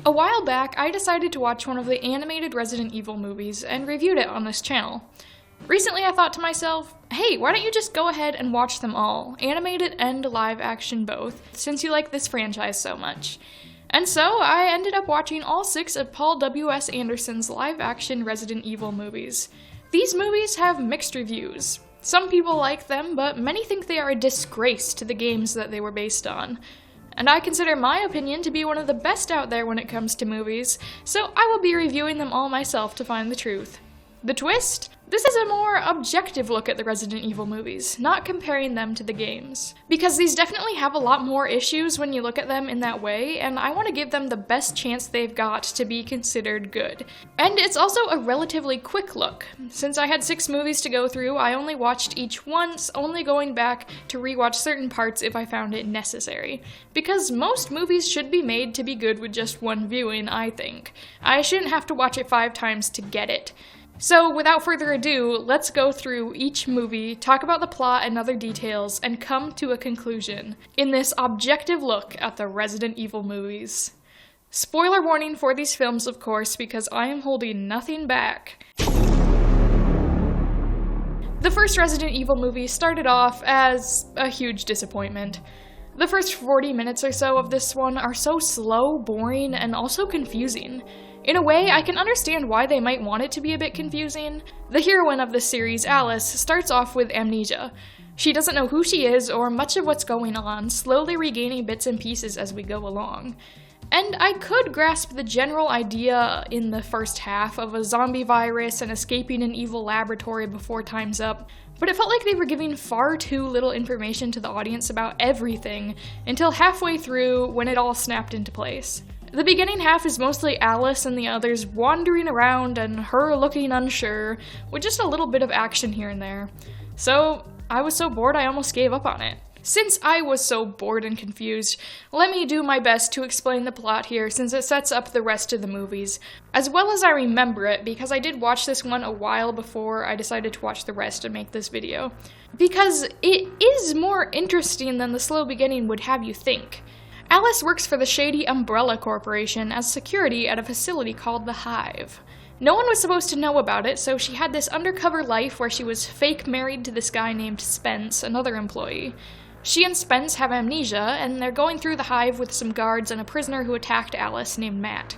A while back, I decided to watch one of the animated Resident Evil movies and reviewed it on this channel. Recently I thought to myself, hey, why don't you just go ahead and watch them all, animated and live action both, since you like this franchise so much. And so I ended up watching all 6 of Paul W.S. Anderson's live action Resident Evil movies. These movies have mixed reviews. Some people like them, but many think they are a disgrace to the games that they were based on. And I consider my opinion to be one of the best out there when it comes to movies, so I will be reviewing them all myself to find the truth. The twist? This is a more objective look at the Resident Evil movies, not comparing them to the games. Because these definitely have a lot more issues when you look at them in that way, and I want to give them the best chance they've got to be considered good. And it's also a relatively quick look. Since I had 6 movies to go through, I only watched each once, only going back to rewatch certain parts if I found it necessary. Because most movies should be made to be good with just one viewing, I think. I shouldn't have to watch it 5 times to get it. So, without further ado, let's go through each movie, talk about the plot and other details, and come to a conclusion in this objective look at the Resident Evil movies. Spoiler warning for these films, of course, because I am holding nothing back. The first Resident Evil movie started off as a huge disappointment. The first 40 minutes or so of this one are so slow, boring, and also confusing. In a way, I can understand why they might want it to be a bit confusing. The heroine of this series, Alice, starts off with amnesia. She doesn't know who she is or much of what's going on, slowly regaining bits and pieces as we go along. And I could grasp the general idea in the first half of a zombie virus and escaping an evil laboratory before time's up, but it felt like they were giving far too little information to the audience about everything until halfway through when it all snapped into place. The beginning half is mostly Alice and the others wandering around and her looking unsure, with just a little bit of action here and there. So, I was so bored I almost gave up on it. Since I was so bored and confused, let me do my best to explain the plot here since it sets up the rest of the movies, as well as I remember it because I did watch this one a while before I decided to watch the rest and make this video. Because it is more interesting than the slow beginning would have you think. Alice works for the shady Umbrella Corporation as security at a facility called the Hive. No one was supposed to know about it, so she had this undercover life where she was fake married to this guy named Spence, another employee. She and Spence have amnesia, and they're going through the Hive with some guards and a prisoner who attacked Alice named Matt.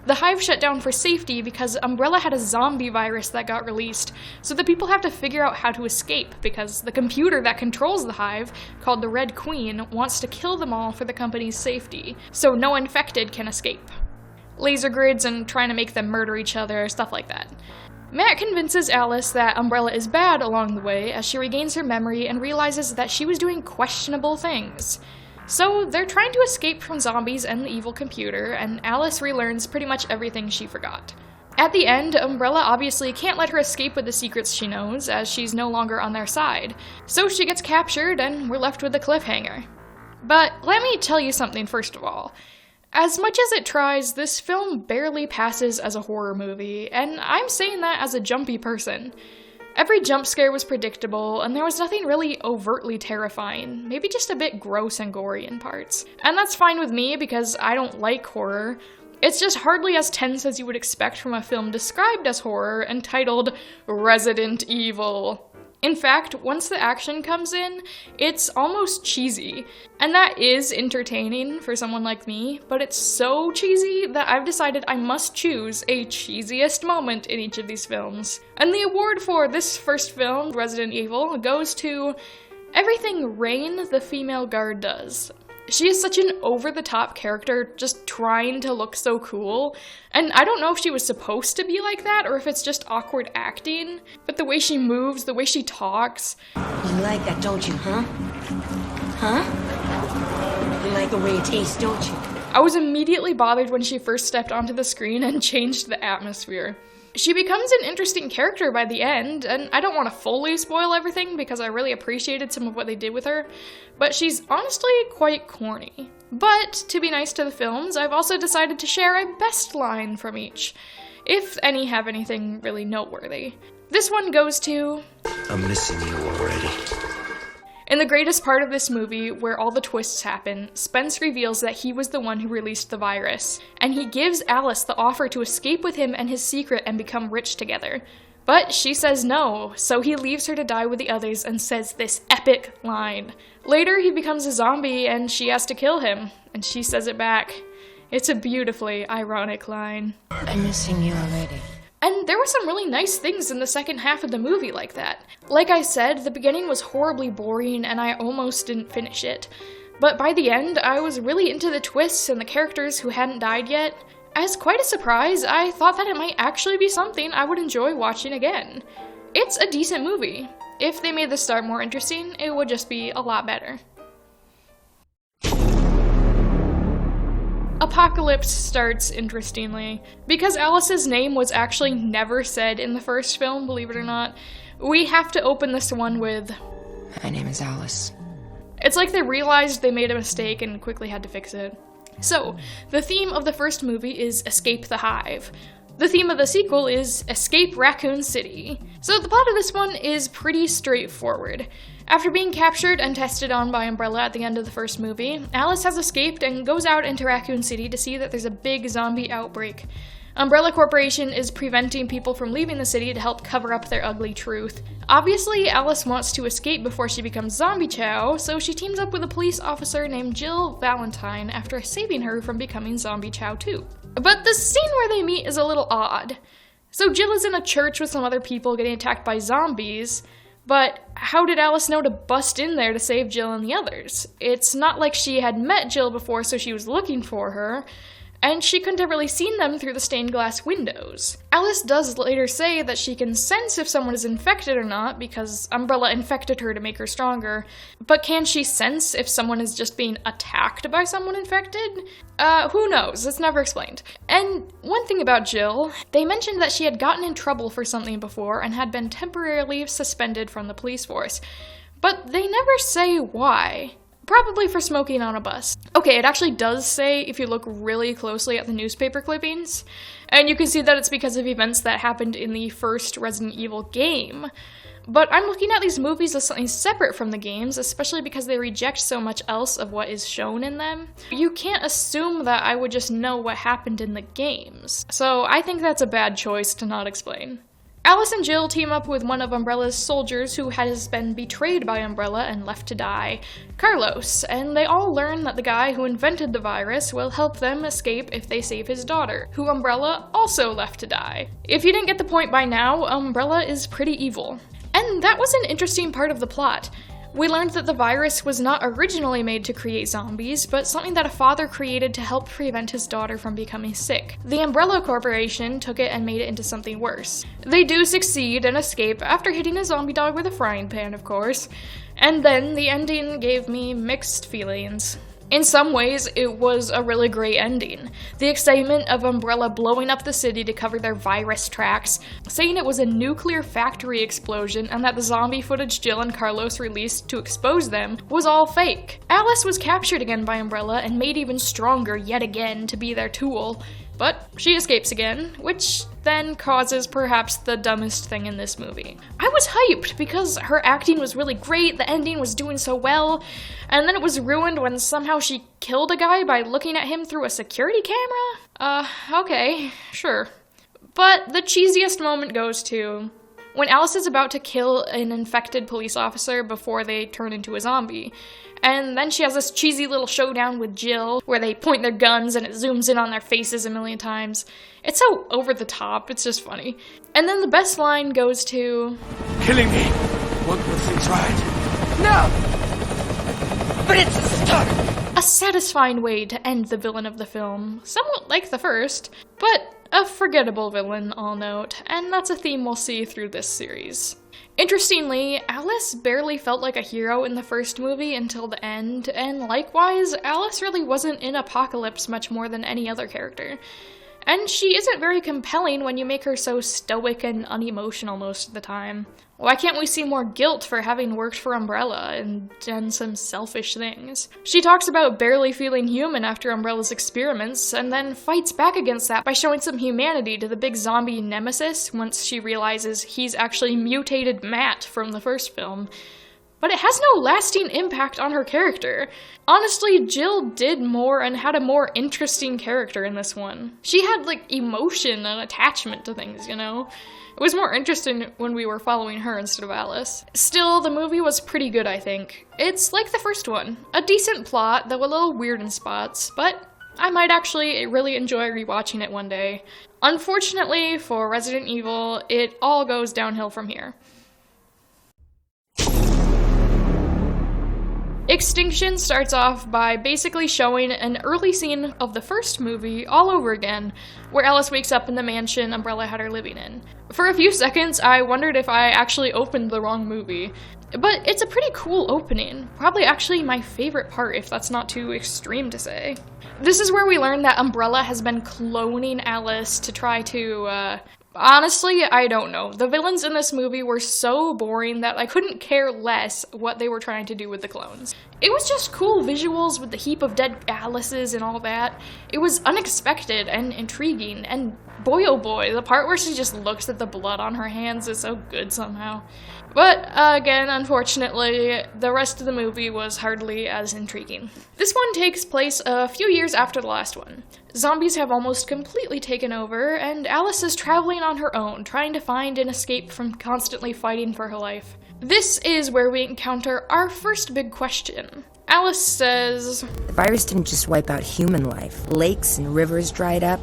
The Hive shut down for safety because Umbrella had a zombie virus that got released, so the people have to figure out how to escape because the computer that controls the Hive, called the Red Queen, wants to kill them all for the company's safety, so no infected can escape. Laser grids and trying to make them murder each other, stuff like that. Matt convinces Alice that Umbrella is bad along the way as she regains her memory and realizes that she was doing questionable things. So they're trying to escape from zombies and the evil computer, and Alice relearns pretty much everything she forgot. At the end, Umbrella obviously can't let her escape with the secrets she knows, as she's no longer on their side. So she gets captured, and we're left with a cliffhanger. But let me tell you something first of all. As much as it tries, this film barely passes as a horror movie, and I'm saying that as a jumpy person. Every jump scare was predictable, and there was nothing really overtly terrifying, maybe just a bit gross and gory in parts. And that's fine with me because I don't like horror. It's just hardly as tense as you would expect from a film described as horror and titled Resident Evil. In fact, once the action comes in, it's almost cheesy. And that is entertaining for someone like me, but it's so cheesy that I've decided I must choose a cheesiest moment in each of these films. And the award for this first film, Resident Evil, goes to everything Rain, the female guard, does. She is such an over-the-top character, just trying to look so cool, and I don't know if she was supposed to be like that, or if it's just awkward acting, but the way she moves, the way she talks... You like that, don't you, huh? Huh? You like the way it tastes, don't you? I was immediately bothered when she first stepped onto the screen and changed the atmosphere. She becomes an interesting character by the end, and I don't want to fully spoil everything because I really appreciated some of what they did with her, but she's honestly quite corny. But, to be nice to the films, I've also decided to share a best line from each, if any have anything really noteworthy. This one goes to... I'm missing you already. In the greatest part of this movie, where all the twists happen, Spence reveals that he was the one who released the virus, and he gives Alice the offer to escape with him and his secret and become rich together. But she says no, so he leaves her to die with the others and says this epic line. Later, he becomes a zombie and she has to kill him, and she says it back. It's a beautifully ironic line. I'm missing you already. And there were some really nice things in the second half of the movie like that. Like I said, the beginning was horribly boring and I almost didn't finish it. But by the end, I was really into the twists and the characters who hadn't died yet. As quite a surprise, I thought that it might actually be something I would enjoy watching again. It's a decent movie. If they made the start more interesting, it would just be a lot better. Apocalypse starts interestingly. Because Alice's name was actually never said in the first film, believe it or not, we have to open this one with, My name is Alice. It's like they realized they made a mistake and quickly had to fix it. So, the theme of the first movie is Escape the Hive. The theme of the sequel is Escape Raccoon City. So the plot of this one is pretty straightforward. After being captured and tested on by Umbrella at the end of the first movie, Alice has escaped and goes out into Raccoon City to see that there's a big zombie outbreak. Umbrella Corporation is preventing people from leaving the city to help cover up their ugly truth. Obviously, Alice wants to escape before she becomes Zombie Chow, so she teams up with a police officer named Jill Valentine after saving her from becoming Zombie Chow too. But the scene where they meet is a little odd. So Jill is in a church with some other people getting attacked by zombies, but how did Alice know to bust in there to save Jill and the others? It's not like she had met Jill before, so she was looking for her, and she couldn't have really seen them through the stained glass windows. Alice does later say that she can sense if someone is infected or not, because Umbrella infected her to make her stronger, but can she sense if someone is just being attacked by someone infected? Who knows? It's never explained. And one thing about Jill, they mentioned that she had gotten in trouble for something before and had been temporarily suspended from the police force, but they never say why. Probably for smoking on a bus. Okay, it actually does say if you look really closely at the newspaper clippings, and you can see that it's because of events that happened in the first Resident Evil game. But I'm looking at these movies as something separate from the games, especially because they reject so much else of what is shown in them. You can't assume that I would just know what happened in the games. So I think that's a bad choice to not explain. Alice and Jill team up with one of Umbrella's soldiers who has been betrayed by Umbrella and left to die, Carlos, and they all learn that the guy who invented the virus will help them escape if they save his daughter, who Umbrella also left to die. If you didn't get the point by now, Umbrella is pretty evil. And that was an interesting part of the plot. We learned that the virus was not originally made to create zombies, but something that a father created to help prevent his daughter from becoming sick. The Umbrella Corporation took it and made it into something worse. They do succeed and escape after hitting a zombie dog with a frying pan, of course. And then the ending gave me mixed feelings. In some ways, it was a really great ending. The excitement of Umbrella blowing up the city to cover their virus tracks, saying it was a nuclear factory explosion and that the zombie footage Jill and Carlos released to expose them was all fake. Alice was captured again by Umbrella and made even stronger yet again to be their tool, but she escapes again, which then causes perhaps the dumbest thing in this movie. I was hyped because her acting was really great, the ending was doing so well, and then it was ruined when somehow she killed a guy by looking at him through a security camera? Okay, sure. But the cheesiest moment goes to when Alice is about to kill an infected police officer before they turn into a zombie. And then she has this cheesy little showdown with Jill, where they point their guns and it zooms in on their faces a million times. It's so over the top, it's just funny. And then the best line goes to, Killing me won't put things right. No! But it's a start! a satisfying way to end the villain of the film, somewhat like the first, but a forgettable villain, I'll note, and that's a theme we'll see through this series. Interestingly, Alice barely felt like a hero in the first movie until the end, and likewise, Alice really wasn't in Apocalypse much more than any other character. And she isn't very compelling when you make her so stoic and unemotional most of the time. Why can't we see more guilt for having worked for Umbrella and done some selfish things? She talks about barely feeling human after Umbrella's experiments, and then fights back against that by showing some humanity to the big zombie nemesis once she realizes he's actually mutated Matt from the first film. but it has no lasting impact on her character. Honestly, Jill did more and had a more interesting character in this one. She had, like, emotion and attachment to things, you know? It was more interesting when we were following her instead of Alice. Still, the movie was pretty good, I think. It's like the first one. A decent plot, though a little weird in spots, but I might actually really enjoy rewatching it one day. Unfortunately, for Resident Evil, it all goes downhill from here. Extinction starts off by basically showing an early scene of the first movie all over again, where Alice wakes up in the mansion Umbrella had her living in. For a few seconds, I wondered if I actually opened the wrong movie. But it's a pretty cool opening. Probably actually my favorite part, if that's not too extreme to say. This is where we learn that Umbrella has been cloning Alice to try to, honestly, I don't know. The villains in this movie were so boring that I couldn't care less what they were trying to do with the clones. It was just cool visuals with the heap of dead Alices and all that. It was unexpected and intriguing, and boy oh boy, the part where she just looks at the blood on her hands is so good somehow. But, again, unfortunately, the rest of the movie was hardly as intriguing. This one takes place a few years after the last one. Zombies have almost completely taken over, and Alice is traveling on her own, trying to find an escape from constantly fighting for her life. This is where we encounter our first big question. Alice says, The virus didn't just wipe out human life. Lakes and rivers dried up.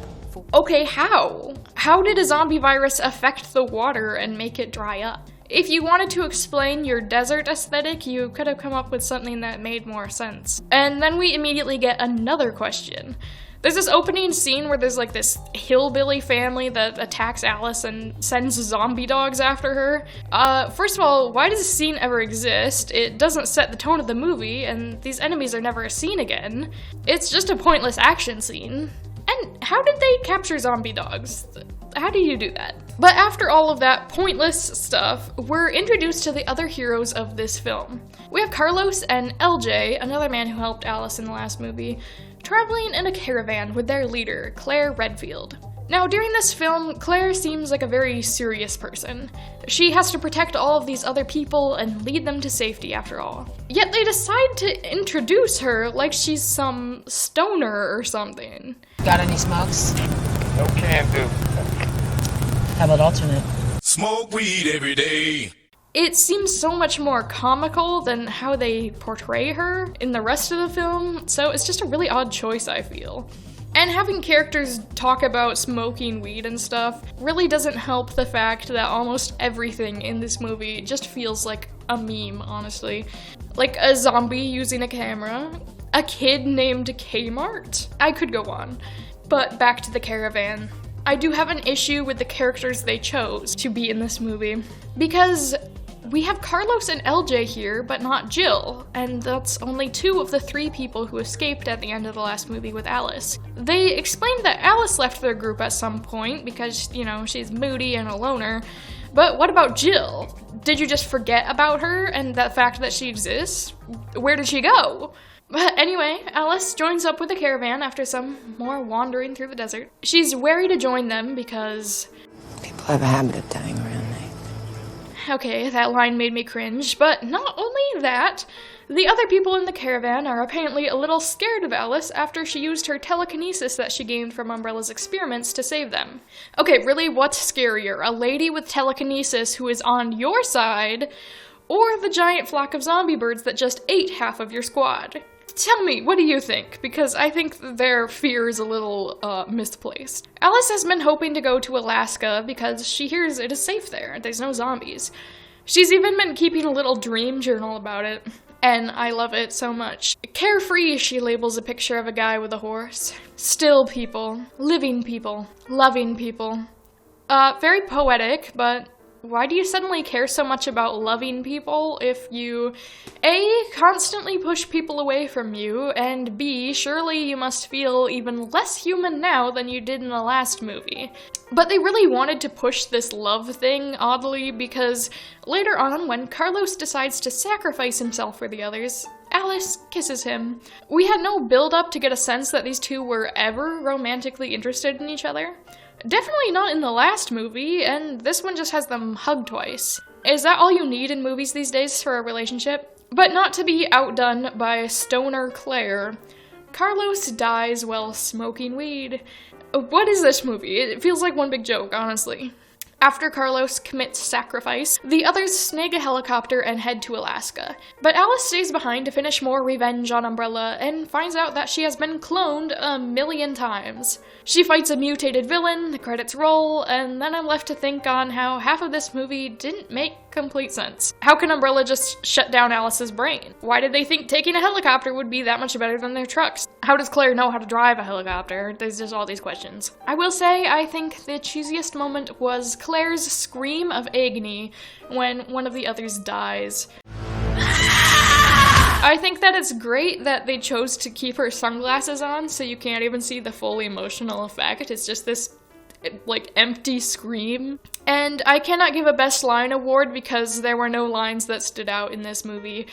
Okay, how? How did a zombie virus affect the water and make it dry up? If you wanted to explain your desert aesthetic, you could have come up with something that made more sense. And then we immediately get another question. There's this opening scene where there's like this hillbilly family that attacks Alice and sends zombie dogs after her. First of all, why does this scene ever exist? It doesn't set the tone of the movie, and these enemies are never seen again. It's just a pointless action scene. And how did they capture zombie dogs? How do you do that? But after all of that pointless stuff, we're introduced to the other heroes of this film. We have Carlos and LJ, another man who helped Alice in the last movie, traveling in a caravan with their leader, Claire Redfield. Now, during this film, Claire seems like a very serious person. She has to protect all of these other people and lead them to safety after all. Yet they decide to introduce her like she's some stoner or something. Got any smokes? No can do. How about alternate? Smoke weed every day. It seems so much more comical than how they portray her in the rest of the film, so it's just a really odd choice, I feel. And having characters talk about smoking weed and stuff really doesn't help the fact that almost everything in this movie just feels like a meme, honestly. Like a zombie using a camera, a kid named Kmart. I could go on. But back to the caravan. I do have an issue with the characters they chose to be in this movie, because we have Carlos and LJ here, but not Jill, and that's only 2 of the 3 people who escaped at the end of the last movie with Alice. They explained that Alice left their group at some point because, you know, she's moody and a loner, but what about Jill? Did you just forget about her and the fact that she exists? Where did she go? But anyway, Alice joins up with the caravan after some more wandering through the desert. She's wary to join them because... People have a habit of dying around night. Okay, that line made me cringe, but not only that, the other people in the caravan are apparently a little scared of Alice after she used her telekinesis that she gained from Umbrella's experiments to save them. Okay, really, what's scarier? A lady with telekinesis who is on your side, or the giant flock of zombie birds that just ate half of your squad? Tell me, what do you think? Because I think their fear is a little misplaced. Alice has been hoping to go to Alaska because she hears it is safe there. There's no zombies. She's even been keeping a little dream journal about it, and I love it so much. Carefree, she labels a picture of a guy with a horse. Still people, living people, loving people. Very poetic, but why do you suddenly care so much about loving people if you, A, constantly push people away from you, and B, surely you must feel even less human now than you did in the last movie? But they really wanted to push this love thing, oddly, because later on, when Carlos decides to sacrifice himself for the others, Alice kisses him. We had no build-up to get a sense that these 2 were ever romantically interested in each other. Definitely not in the last movie, and this one just has them hug twice. Is that all you need in movies these days for a relationship? But not to be outdone by stoner Claire, Carlos dies while smoking weed. What is this movie? It feels like one big joke, honestly. After Carlos commits sacrifice, the others snag a helicopter and head to Alaska. But Alice stays behind to finish more revenge on Umbrella and finds out that she has been cloned 1,000,000 times. She fights a mutated villain, the credits roll, and then I'm left to think on how half of this movie didn't make complete sense. How can Umbrella just shut down Alice's brain? Why did they think taking a helicopter would be that much better than their trucks? How does Claire know how to drive a helicopter? There's just all these questions. I will say, I think the cheesiest moment was Claire's scream of agony when one of the others dies. I think that it's great that they chose to keep her sunglasses on so you can't even see the full emotional effect. It's just this, like, empty scream. And I cannot give a Best Line award because there were no lines that stood out in this movie.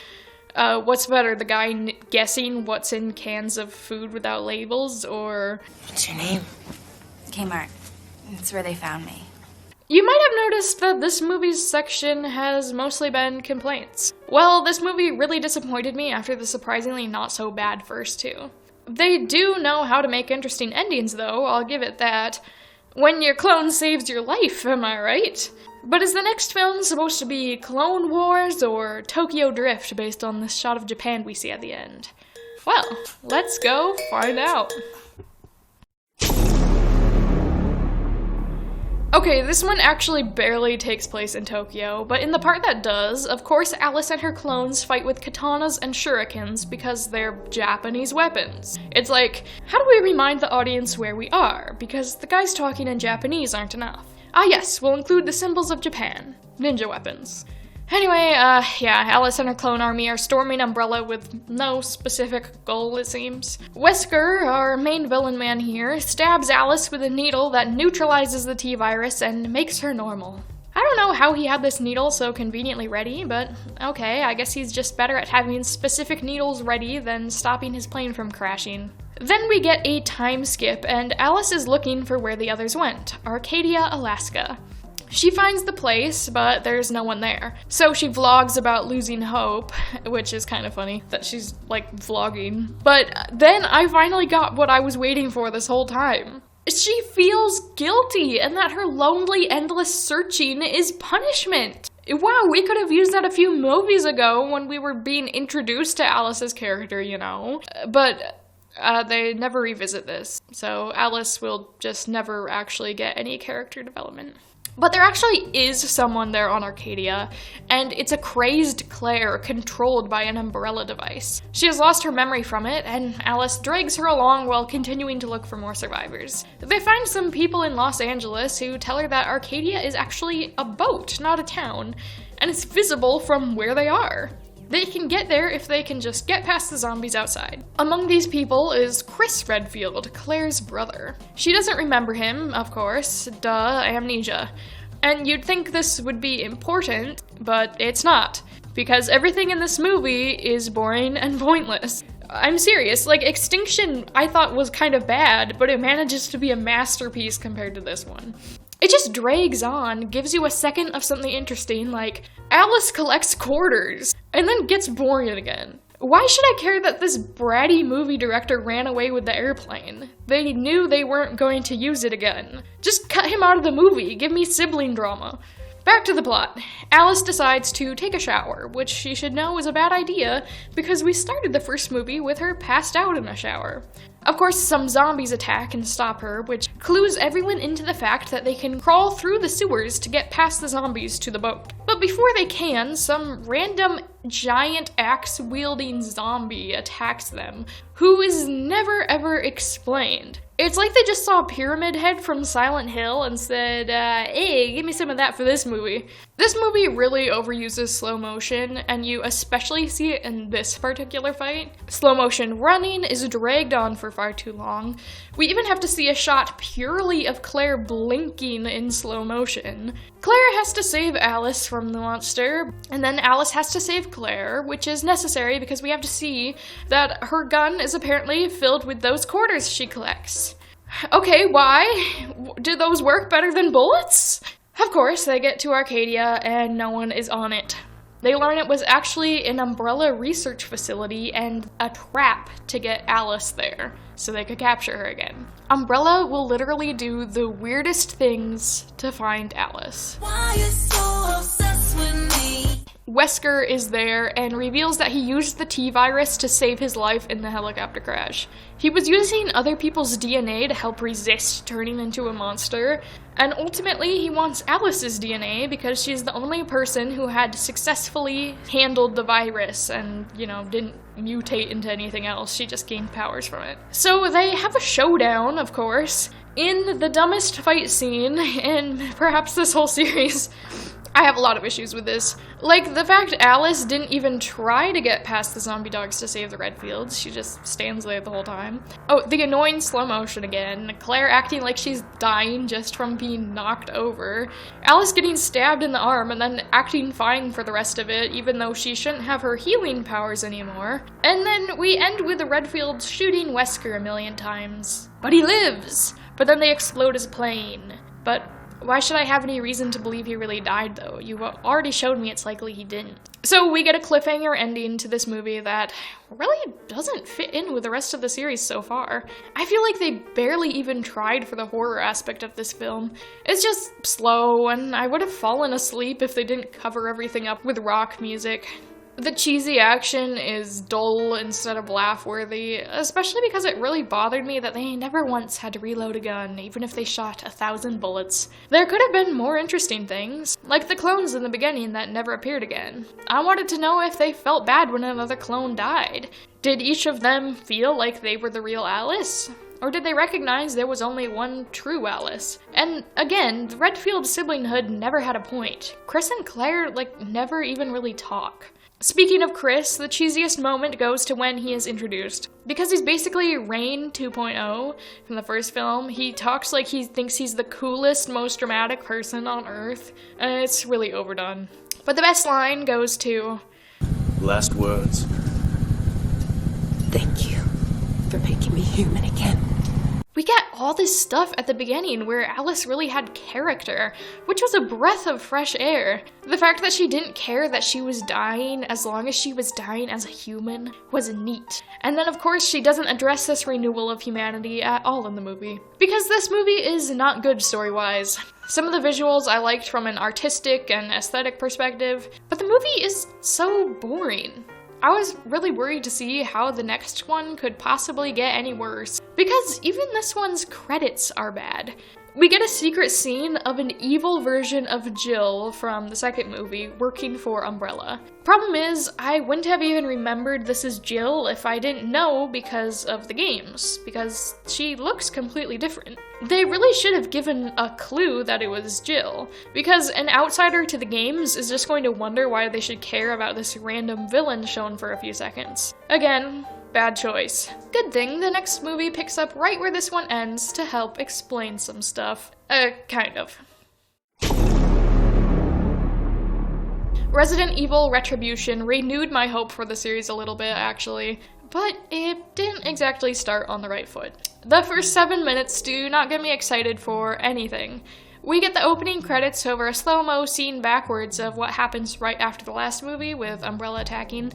What's better, the guy guessing what's in cans of food without labels, or... What's your name? Kmart. That's where they found me. You might have noticed that this movie's section has mostly been complaints. Well, this movie really disappointed me after the surprisingly not so bad first two. They do know how to make interesting endings though, I'll give it that. When your clone saves your life, am I right? But is the next film supposed to be Clone Wars or Tokyo Drift based on this shot of Japan we see at the end? Well, let's go find out. Okay, this one actually barely takes place in Tokyo, but in the part that does, of course Alice and her clones fight with katanas and shurikens because they're Japanese weapons. It's like, how do we remind the audience where we are? Because the guys talking in Japanese aren't enough. Ah yes, we'll include the symbols of Japan. Ninja weapons. Anyway, yeah, Alice and her clone army are storming Umbrella with no specific goal, it seems. Wesker, our main villain man here, stabs Alice with a needle that neutralizes the T-virus and makes her normal. I don't know how he had this needle so conveniently ready, but okay, I guess he's just better at having specific needles ready than stopping his plane from crashing. Then we get a time skip, and Alice is looking for where the others went, Arcadia, Alaska. She finds the place, but there's no one there. So she vlogs about losing hope, which is kind of funny that she's, like, vlogging. But then I finally got what I was waiting for this whole time. She feels guilty, and that her lonely, endless searching is punishment. Wow, we could have used that a few movies ago when we were being introduced to Alice's character, you know? But they never revisit this, so Alice will just never actually get any character development. But there actually is someone there on Arcadia, and it's a crazed Claire controlled by an Umbrella device. She has lost her memory from it, and Alice drags her along while continuing to look for more survivors. They find some people in Los Angeles who tell her that Arcadia is actually a boat, not a town, and it's visible from where they are. They can get there if they can just get past the zombies outside. Among these people is Chris Redfield, Claire's brother. She doesn't remember him, of course, duh, amnesia. And you'd think this would be important, but it's not. Because everything in this movie is boring and pointless. I'm serious, like Extinction I thought was kind of bad, but it manages to be a masterpiece compared to this one. It just drags on, gives you a second of something interesting, like Alice collects quarters, and then gets boring again. Why should I care that this bratty movie director ran away with the airplane? They knew they weren't going to use it again. Just cut him out of the movie, give me sibling drama. Back to the plot. Alice decides to take a shower, which she should know is a bad idea because we started the first movie with her passed out in a shower. Of course, some zombies attack and stop her, which clues everyone into the fact that they can crawl through the sewers to get past the zombies to the boat. But before they can, some random giant axe-wielding zombie attacks them, who is never ever explained. It's like they just saw Pyramid Head from Silent Hill and said, hey, give me some of that for this movie. This movie really overuses slow motion, and you especially see it in this particular fight. Slow motion running is dragged on for far too long. We even have to see a shot purely of Claire blinking in slow motion. Claire has to save Alice from the monster, and then Alice has to save Claire, which is necessary because we have to see that her gun is apparently filled with those quarters she collects. Okay, why? Do those work better than bullets? Of course, they get to Arcadia and no one is on it. They learn it was actually an Umbrella research facility and a trap to get Alice there, so they could capture her again. Umbrella will literally do the weirdest things to find Alice. Why you so obsessed with me? Wesker is there and reveals that he used the T-virus to save his life in the helicopter crash. He was using other people's DNA to help resist turning into a monster, and ultimately he wants Alice's DNA because she's the only person who had successfully handled the virus and, didn't mutate into anything else. She just gained powers from it. So they have a showdown, of course, in the dumbest fight scene in perhaps this whole series. I have a lot of issues with this. Like, the fact Alice didn't even try to get past the zombie dogs to save the Redfields. She just stands there the whole time. Oh, the annoying slow motion again. Claire acting like she's dying just from being knocked over. Alice getting stabbed in the arm and then acting fine for the rest of it, even though she shouldn't have her healing powers anymore. And then we end with the Redfields shooting Wesker a million times. But he lives! But then they explode his plane. But why should I have any reason to believe he really died, though? You've already showed me it's likely he didn't. So we get a cliffhanger ending to this movie that really doesn't fit in with the rest of the series so far. I feel like they barely even tried for the horror aspect of this film. It's just slow, and I would have fallen asleep if they didn't cover everything up with rock music. The cheesy action is dull instead of laugh-worthy, especially because it really bothered me that they never once had to reload a gun, even if they shot 1,000 bullets. There could have been more interesting things, like the clones in the beginning that never appeared again. I wanted to know if they felt bad when another clone died. Did each of them feel like they were the real Alice? Or did they recognize there was only one true Alice? And again, the Redfield siblinghood never had a point. Chris and Claire, never even really talk. Speaking of Chris, the cheesiest moment goes to when he is introduced. Because he's basically Rain 2.0 from the first film, he talks like he thinks he's the coolest, most dramatic person on Earth, and it's really overdone. But the best line goes to... Last words. Thank you for making me human again. We get all this stuff at the beginning where Alice really had character, which was a breath of fresh air. The fact that she didn't care that she was dying as long as she was dying as a human was neat. And then of course she doesn't address this renewal of humanity at all in the movie. Because this movie is not good story-wise. Some of the visuals I liked from an artistic and aesthetic perspective, but the movie is so boring. I was really worried to see how the next one could possibly get any worse, because even this one's credits are bad. We get a secret scene of an evil version of Jill from the second movie working for Umbrella. Problem is, I wouldn't have even remembered this is Jill if I didn't know because of the games, because she looks completely different. They really should have given a clue that it was Jill, because an outsider to the games is just going to wonder why they should care about this random villain shown for a few seconds. Again, bad choice. Good thing the next movie picks up right where this one ends to help explain some stuff. Kind of. Resident Evil Retribution renewed my hope for the series a little bit, actually, but it didn't exactly start on the right foot. The first 7 minutes do not get me excited for anything. We get the opening credits over a slow-mo scene backwards of what happens right after the last movie with Umbrella attacking,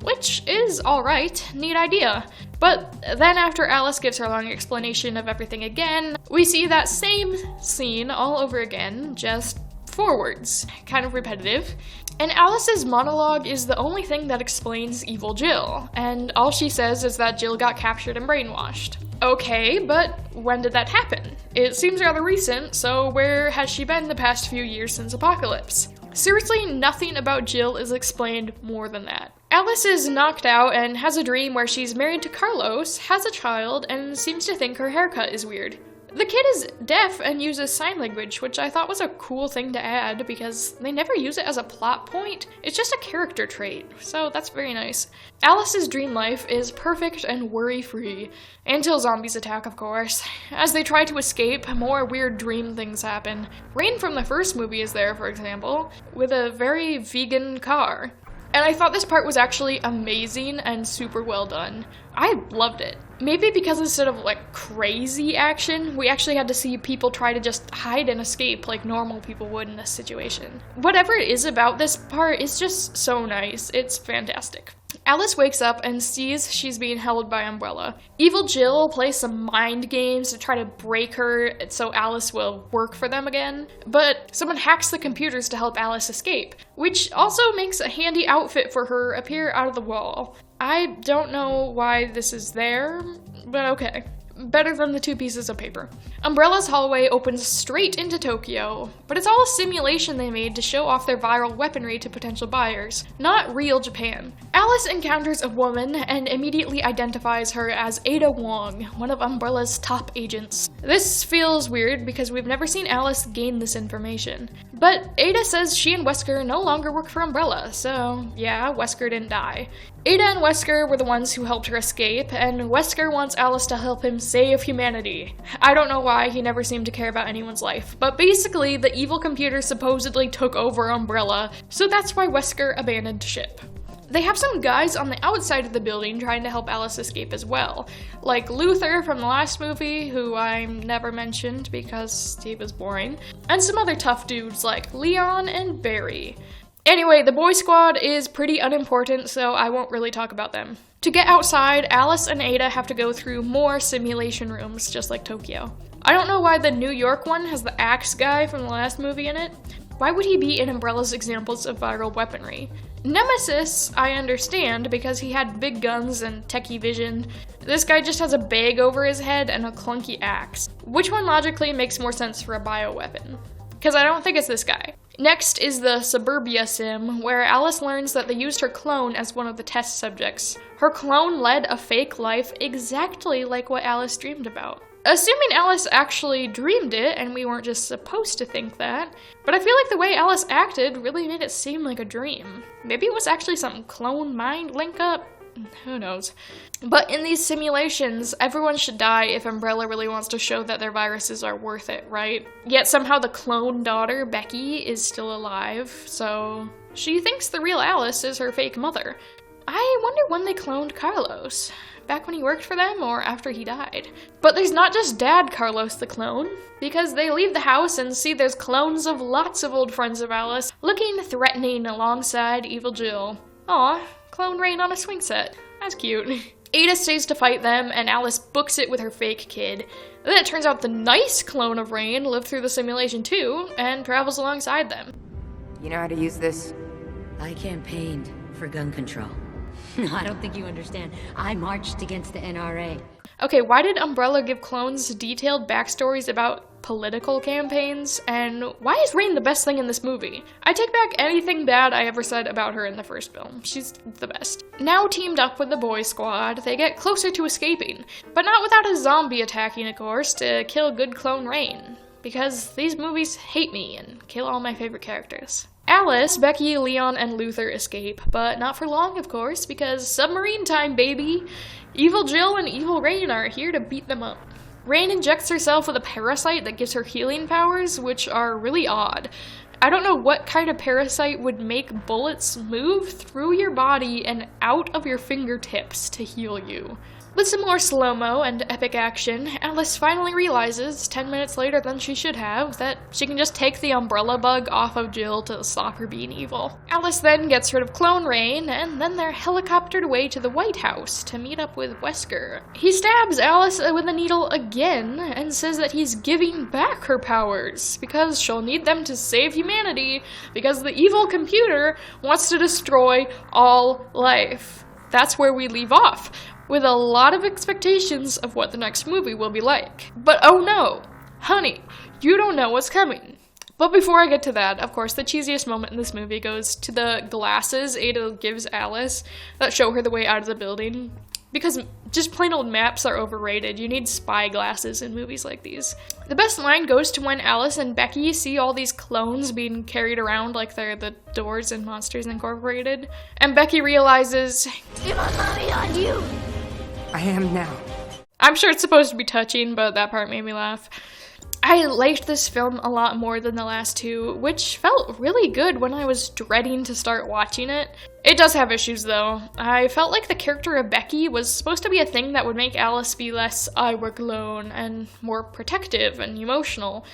which is alright, neat idea. But then after Alice gives her long explanation of everything again, we see that same scene all over again, just forwards. Kind of repetitive. And Alice's monologue is the only thing that explains evil Jill, and all she says is that Jill got captured and brainwashed. Okay, but when did that happen? It seems rather recent, so where has she been the past few years since Apocalypse? Seriously, nothing about Jill is explained more than that. Alice is knocked out and has a dream where she's married to Carlos, has a child, and seems to think her haircut is weird. The kid is deaf and uses sign language, which I thought was a cool thing to add because they never use it as a plot point. It's just a character trait, so that's very nice. Alice's dream life is perfect and worry-free, until zombies attack, of course. As they try to escape, more weird dream things happen. Rain from the first movie is there, for example, with a very vegan car. And I thought this part was actually amazing and super well done. I loved it. Maybe because instead of like crazy action, we actually had to see people try to just hide and escape like normal people would in this situation. Whatever it is about this part is just so nice. It's fantastic. Alice wakes up and sees she's being held by Umbrella. Evil Jill plays some mind games to try to break her so Alice will work for them again, but someone hacks the computers to help Alice escape, which also makes a handy outfit for her appear out of the wall. I don't know why this is there, but okay. Better than the 2 pieces of paper. Umbrella's hallway opens straight into Tokyo, but it's all a simulation they made to show off their viral weaponry to potential buyers, not real Japan. Alice encounters a woman and immediately identifies her as Ada Wong, one of Umbrella's top agents. This feels weird because we've never seen Alice gain this information, but Ada says she and Wesker no longer work for Umbrella, so yeah, Wesker didn't die. Ada and Wesker were the ones who helped her escape, and Wesker wants Alice to help him save humanity. I don't know why, he never seemed to care about anyone's life, but basically the evil computer supposedly took over Umbrella, so that's why Wesker abandoned ship. They have some guys on the outside of the building trying to help Alice escape as well, like Luther from the last movie, who I never mentioned because he was boring, and some other tough dudes like Leon and Barry. Anyway, the boy squad is pretty unimportant, so I won't really talk about them. To get outside, Alice and Ada have to go through more simulation rooms, just like Tokyo. I don't know why the New York one has the axe guy from the last movie in it. Why would he be in Umbrella's examples of viral weaponry? Nemesis, I understand, because he had big guns and techie vision. This guy just has a bag over his head and a clunky axe. Which one logically makes more sense for a bioweapon? Because I don't think it's this guy. Next is the Suburbia sim, where Alice learns that they used her clone as one of the test subjects. Her clone led a fake life exactly like what Alice dreamed about. Assuming Alice actually dreamed it, and we weren't just supposed to think that, but I feel like the way Alice acted really made it seem like a dream. Maybe it was actually some clone mind link up? Who knows? But in these simulations, everyone should die if Umbrella really wants to show that their viruses are worth it, right? Yet somehow the clone daughter, Becky, is still alive, so she thinks the real Alice is her fake mother. I wonder when they cloned Carlos. Back when he worked for them or after he died? But there's not just Dad Carlos the clone, because they leave the house and see there's clones of lots of old friends of Alice looking threatening alongside Evil Jill. Aw, clone Rain on a swing set. That's cute. Ada stays to fight them, and Alice books it with her fake kid. Then it turns out the nice clone of Rain lived through the simulation too, and travels alongside them. You know how to use this? I campaigned for gun control. No, I don't think you understand. I marched against the NRA. Okay, why did Umbrella give clones detailed backstories about political campaigns? And why is Rain the best thing in this movie? I take back anything bad I ever said about her in the first film. She's the best. Now teamed up with the boy squad, they get closer to escaping, but not without a zombie attacking, of course, to kill good clone Rain. Because these movies hate me and kill all my favorite characters. Alice, Becky, Leon, and Luther escape, but not for long, of course, because submarine time, baby! Evil Jill and Evil Rain are here to beat them up. Rain injects herself with a parasite that gives her healing powers, which are really odd. I don't know what kind of parasite would make bullets move through your body and out of your fingertips to heal you. With some more slow-mo and epic action, Alice finally realizes, 10 minutes later than she should have, that she can just take the umbrella bug off of Jill to stop her being evil. Alice then gets rid of Clone Rain, and then they're helicoptered away to the White House to meet up with Wesker. He stabs Alice with a needle again, and says that he's giving back her powers, because she'll need them to save humanity, because the evil computer wants to destroy all life. That's where we leave off, with a lot of expectations of what the next movie will be like. But oh no, honey, you don't know what's coming. But before I get to that, of course, the cheesiest moment in this movie goes to the glasses Ada gives Alice that show her the way out of the building. Because just plain old maps are overrated. You need spy glasses in movies like these. The best line goes to when Alice and Becky see all these clones being carried around like they're the doors in Monsters Incorporated. And Becky realizes, Am I mommy on you? I am now. I'm sure it's supposed to be touching, but that part made me laugh. I liked this film a lot more than the last two, which felt really good when I was dreading to start watching it. It does have issues though. I felt like the character of Becky was supposed to be a thing that would make Alice be less I work alone and more protective and emotional.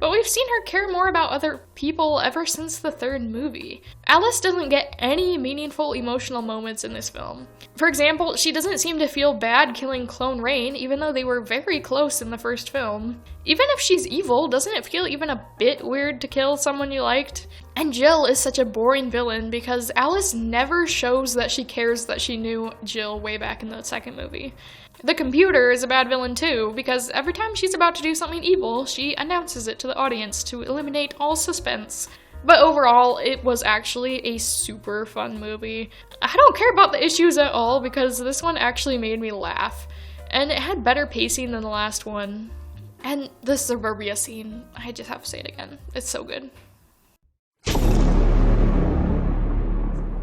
But we've seen her care more about other people ever since the third movie. Alice doesn't get any meaningful emotional moments in this film. For example, she doesn't seem to feel bad killing Clone Rain, even though they were very close in the first film. Even if she's evil, doesn't it feel even a bit weird to kill someone you liked? And Jill is such a boring villain because Alice never shows that she cares that she knew Jill way back in the second movie. The computer is a bad villain too, because every time she's about to do something evil, she announces it to the audience to eliminate all suspense. But overall, it was actually a super fun movie. I don't care about the issues at all because this one actually made me laugh. And it had better pacing than the last one. And the suburbia scene, I just have to say it again, it's so good.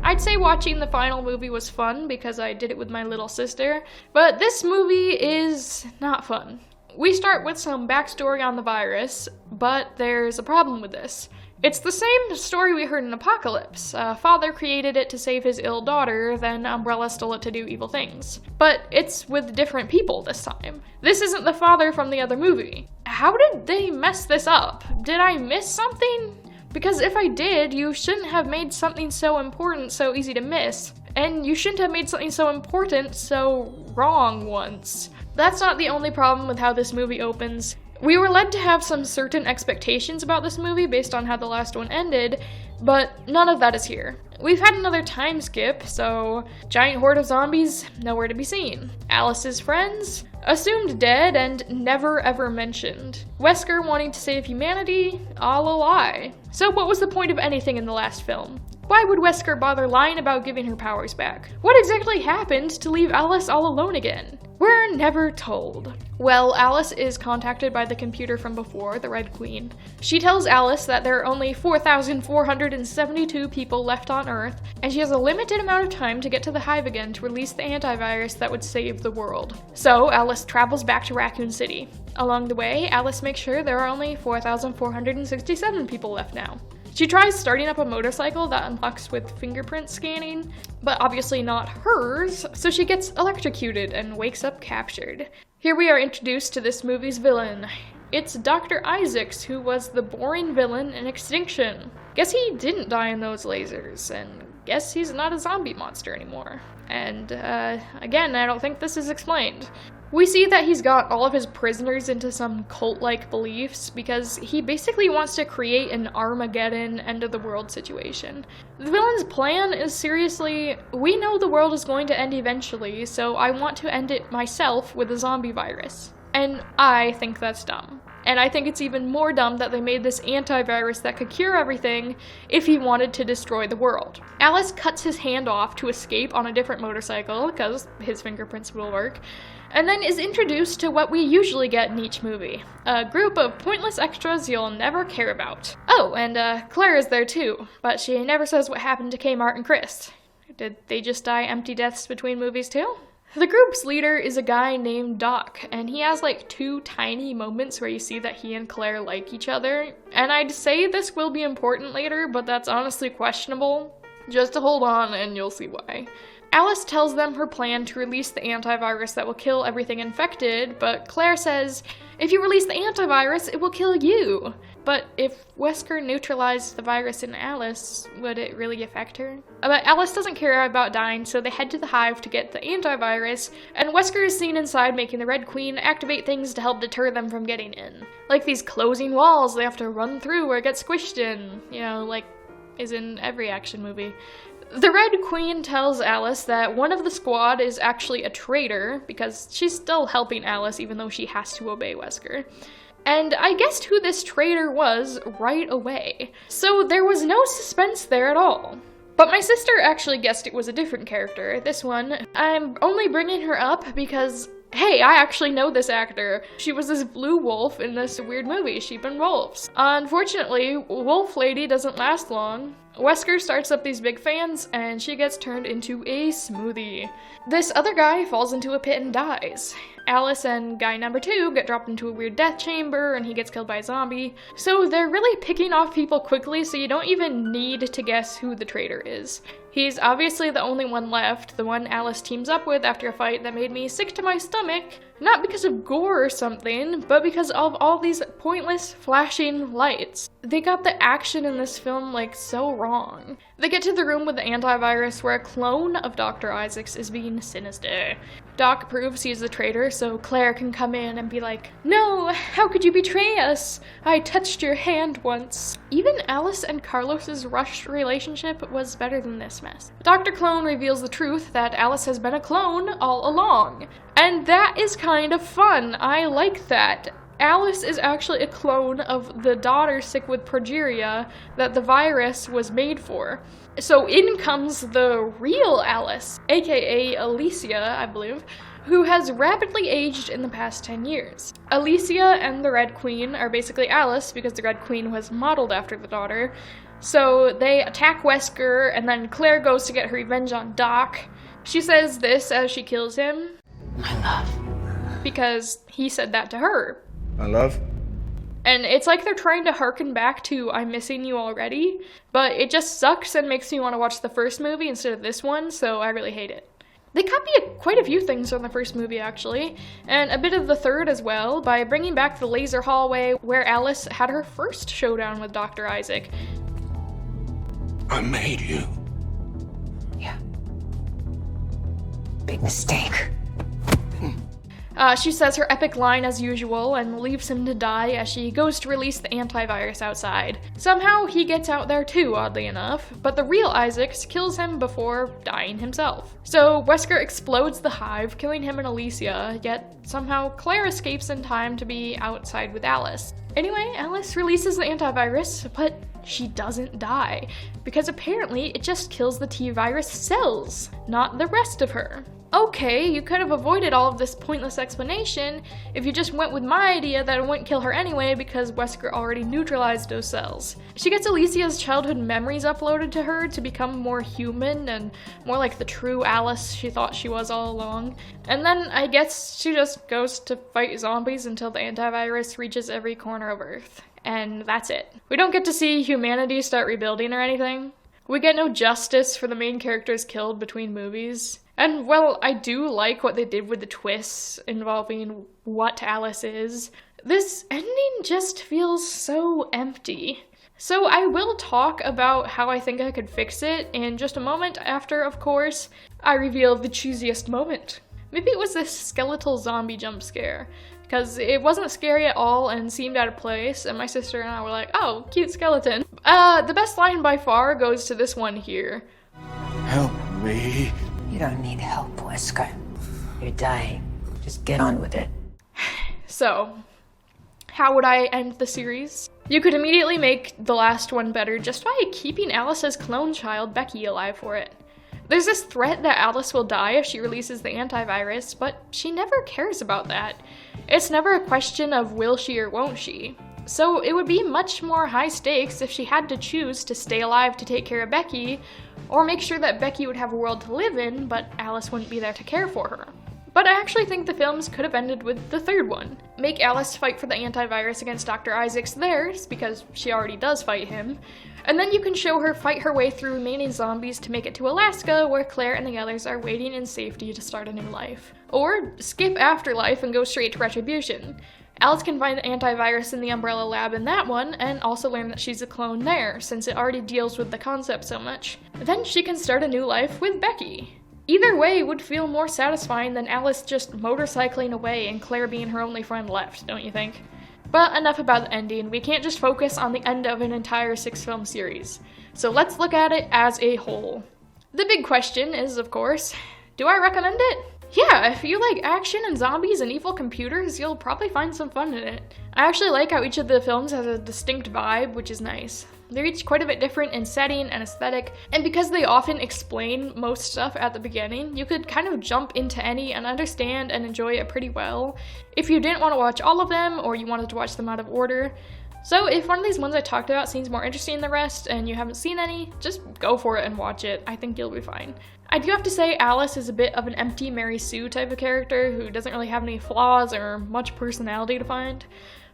I'd say watching the final movie was fun because I did it with my little sister, but this movie is not fun. We start with some backstory on the virus, but there's a problem with this. It's the same story we heard in Apocalypse. Father created it to save his ill daughter, then Umbrella stole it to do evil things. But it's with different people this time. This isn't the father from the other movie. How did they mess this up? Did I miss something? Because if I did, you shouldn't have made something so important so easy to miss. And you shouldn't have made something so important so wrong once. That's not the only problem with how this movie opens. We were led to have some certain expectations about this movie based on how the last one ended, but none of that is here. We've had another time skip, so giant horde of zombies, nowhere to be seen. Alice's friends, assumed dead and never ever mentioned. Wesker wanting to save humanity, all a lie. So what was the point of anything in the last film? Why would Wesker bother lying about giving her powers back? What exactly happened to leave Alice all alone again? We're never told. Well, Alice is contacted by the computer from before, the Red Queen. She tells Alice that there are only 4,472 people left on Earth, and she has a limited amount of time to get to the Hive again to release the antivirus that would save the world. So, Alice travels back to Raccoon City. Along the way, Alice makes sure there are only 4,467 people left now. She tries starting up a motorcycle that unlocks with fingerprint scanning, but obviously not hers, so she gets electrocuted and wakes up captured. Here we are introduced to this movie's villain. It's Dr. Isaacs, who was the boring villain in Extinction. Guess he didn't die in those lasers, and guess he's not a zombie monster anymore. And, again, I don't think this is explained. We see that he's got all of his prisoners into some cult-like beliefs because he basically wants to create an Armageddon end-of-the-world situation. The villain's plan is seriously, we know the world is going to end eventually, so I want to end it myself with a zombie virus. And I think that's dumb. And I think it's even more dumb that they made this antivirus that could cure everything if he wanted to destroy the world. Alice cuts his hand off to escape on a different motorcycle, because his fingerprints will work, and then is introduced to what we usually get in each movie. A group of pointless extras you'll never care about. Oh, and Claire is there too, but she never says what happened to Kmart and Chris. Did they just die empty deaths between movies too? The group's leader is a guy named Doc, and he has like 2 tiny moments where you see that he and Claire like each other. And I'd say this will be important later, but that's honestly questionable. Just hold on and you'll see why. Alice tells them her plan to release the antivirus that will kill everything infected, but Claire says, if you release the antivirus, it will kill you. But if Wesker neutralized the virus in Alice, would it really affect her? But Alice doesn't care about dying, so they head to the Hive to get the antivirus, and Wesker is seen inside making the Red Queen activate things to help deter them from getting in. Like these closing walls they have to run through or get squished in, you know, like is in every action movie. The Red Queen tells Alice that one of the squad is actually a traitor, because she's still helping Alice even though she has to obey Wesker. And I guessed who this traitor was right away. So there was no suspense there at all. But my sister actually guessed it was a different character, this one. I'm only bringing her up because, hey, I actually know this actor. She was this blue wolf in this weird movie, Sheep and Wolves. Unfortunately, Wolf Lady doesn't last long. Wesker starts up these big fans, and she gets turned into a smoothie. This other guy falls into a pit and dies. Alice and guy number 2 get dropped into a weird death chamber and he gets killed by a zombie. So they're really picking off people quickly, so you don't even need to guess who the traitor is. He's obviously the only one left, the one Alice teams up with after a fight that made me sick to my stomach. Not because of gore or something, but because of all these pointless flashing lights. They got the action in this film like so wrong. They get to the room with the antivirus where a clone of Dr. Isaacs is being sinister. Doc proves he's the traitor, so Claire can come in and be like, "No, how could you betray us? I touched your hand once." Even Alice and Carlos's rushed relationship was better than this mess. Dr. Clone reveals the truth that Alice has been a clone all along. And that is kind of fun. I like that. Alice is actually a clone of the daughter sick with progeria that the virus was made for. So in comes the real Alice, aka Alicia, I believe, who has rapidly aged in the past 10 years. Alicia and the Red Queen are basically Alice because the Red Queen was modeled after the daughter. So they attack Wesker, and then Claire goes to get her revenge on Doc. She says this as she kills him. My love. Because he said that to her. My love? And it's like they're trying to harken back to I'm missing you already, but it just sucks and makes me want to watch the first movie instead of this one, so I really hate it. They copy quite a few things from the first movie, actually, and a bit of the third as well, by bringing back the laser hallway where Alice had her first showdown with Dr. Isaac. I made you. Yeah. Big mistake. She says her epic line as usual and leaves him to die as she goes to release the antivirus outside. Somehow he gets out there too, oddly enough, but the real Isaacs kills him before dying himself. So Wesker explodes the hive, killing him and Alicia, yet somehow Claire escapes in time to be outside with Alice. Anyway, Alice releases the antivirus, but she doesn't die, because apparently it just kills the T-virus cells, not the rest of her. Okay, you could have avoided all of this pointless explanation if you just went with my idea that it wouldn't kill her anyway because Wesker already neutralized those cells. She gets Alicia's childhood memories uploaded to her to become more human and more like the true Alice she thought she was all along. And then I guess she just goes to fight zombies until the antivirus reaches every corner of Earth. And that's it. We don't get to see humanity start rebuilding or anything. We get no justice for the main characters killed between movies. And, well, I do like what they did with the twists involving what Alice is. This ending just feels so empty. So I will talk about how I think I could fix it in just a moment after, of course, I reveal the cheesiest moment. Maybe it was this skeletal zombie jump scare, because it wasn't scary at all and seemed out of place, and my sister and I were like, oh, cute skeleton. The best line by far goes to this one here. Help me. You don't need help, Wesker. You're dying. Just get on with it. So, how would I end the series? You could immediately make the last one better just by keeping Alice's clone child, Becky, alive for it. There's this threat that Alice will die if she releases the antivirus, but she never cares about that. It's never a question of will she or won't she. So it would be much more high stakes if she had to choose to stay alive to take care of Becky, or make sure that Becky would have a world to live in, but Alice wouldn't be there to care for her. But I actually think the films could have ended with the third one. Make Alice fight for the antivirus against Dr. Isaacs theirs, because she already does fight him, and then you can show her fight her way through remaining zombies to make it to Alaska, where Claire and the others are waiting in safety to start a new life. Or skip Afterlife and go straight to Retribution. Alice can find the antivirus in the Umbrella Lab in that one, and also learn that she's a clone there, since it already deals with the concept so much. Then she can start a new life with Becky. Either way would feel more satisfying than Alice just motorcycling away and Claire being her only friend left, don't you think? But enough about the ending, we can't just focus on the end of an entire 6-film series. So let's look at it as a whole. The big question is, of course, do I recommend it? Yeah, if you like action and zombies and evil computers, you'll probably find some fun in it. I actually like how each of the films has a distinct vibe, which is nice. They're each quite a bit different in setting and aesthetic, and because they often explain most stuff at the beginning, you could kind of jump into any and understand and enjoy it pretty well if you didn't want to watch all of them or you wanted to watch them out of order. So if one of these ones I talked about seems more interesting than the rest and you haven't seen any, just go for it and watch it. I think you'll be fine. I do have to say Alice is a bit of an empty Mary Sue type of character who doesn't really have any flaws or much personality to find.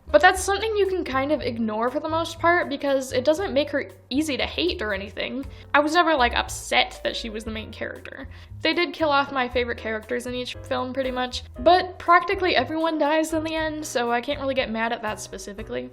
But that's something you can kind of ignore for the most part because it doesn't make her easy to hate or anything. I was never like upset that she was the main character. They did kill off my favorite characters in each film pretty much, but practically everyone dies in the end, so I can't really get mad at that specifically.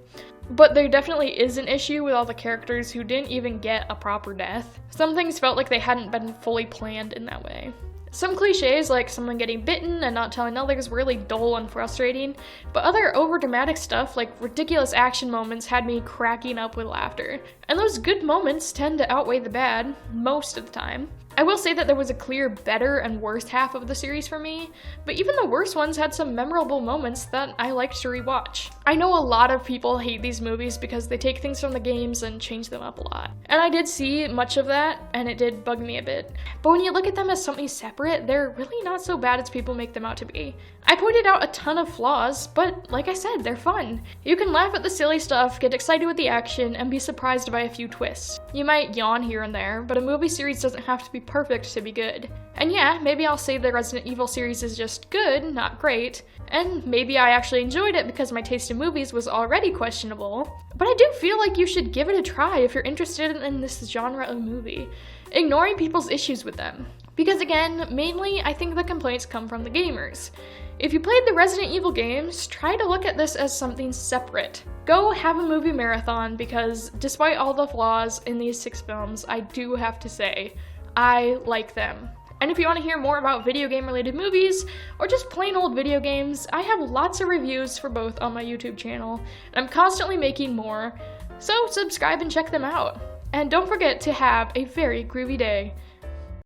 But there definitely is an issue with all the characters who didn't even get a proper death. Some things felt like they hadn't been fully planned in that way. Some cliches, like someone getting bitten and not telling others, were really dull and frustrating, but other overdramatic stuff, like ridiculous action moments, had me cracking up with laughter. And those good moments tend to outweigh the bad, most of the time. I will say that there was a clear better and worse half of the series for me, but even the worst ones had some memorable moments that I liked to rewatch. I know a lot of people hate these movies because they take things from the games and change them up a lot. And I did see much of that, and it did bug me a bit. But when you look at them as something separate, they're really not so bad as people make them out to be. I pointed out a ton of flaws, but like I said, they're fun. You can laugh at the silly stuff, get excited with the action, and be surprised by a few twists. You might yawn here and there, but a movie series doesn't have to be perfect to be good. And yeah, maybe I'll say the Resident Evil series is just good, not great, and maybe I actually enjoyed it because my taste in movies was already questionable, but I do feel like you should give it a try if you're interested in this genre of movie, ignoring people's issues with them. Because again, mainly I think the complaints come from the gamers. If you played the Resident Evil games, try to look at this as something separate. Go have a movie marathon because despite all the flaws in these 6 films, I do have to say, I like them. And if you want to hear more about video game related movies, or just plain old video games, I have lots of reviews for both on my YouTube channel, and I'm constantly making more, so subscribe and check them out. And don't forget to have a very groovy day.